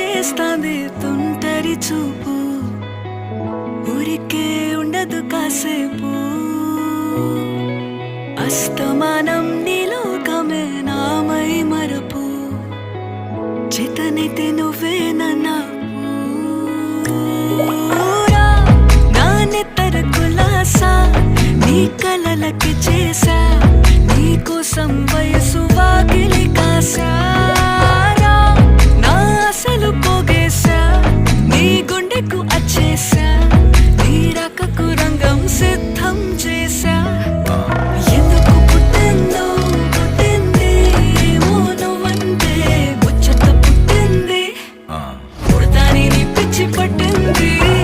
చేస్తాంది తుంటరి చూపు, ఊరికే ఉండదు కాసేపు. అస్తమానం నీలోకమే నామై మరపు, చేతనైతే నువ్వే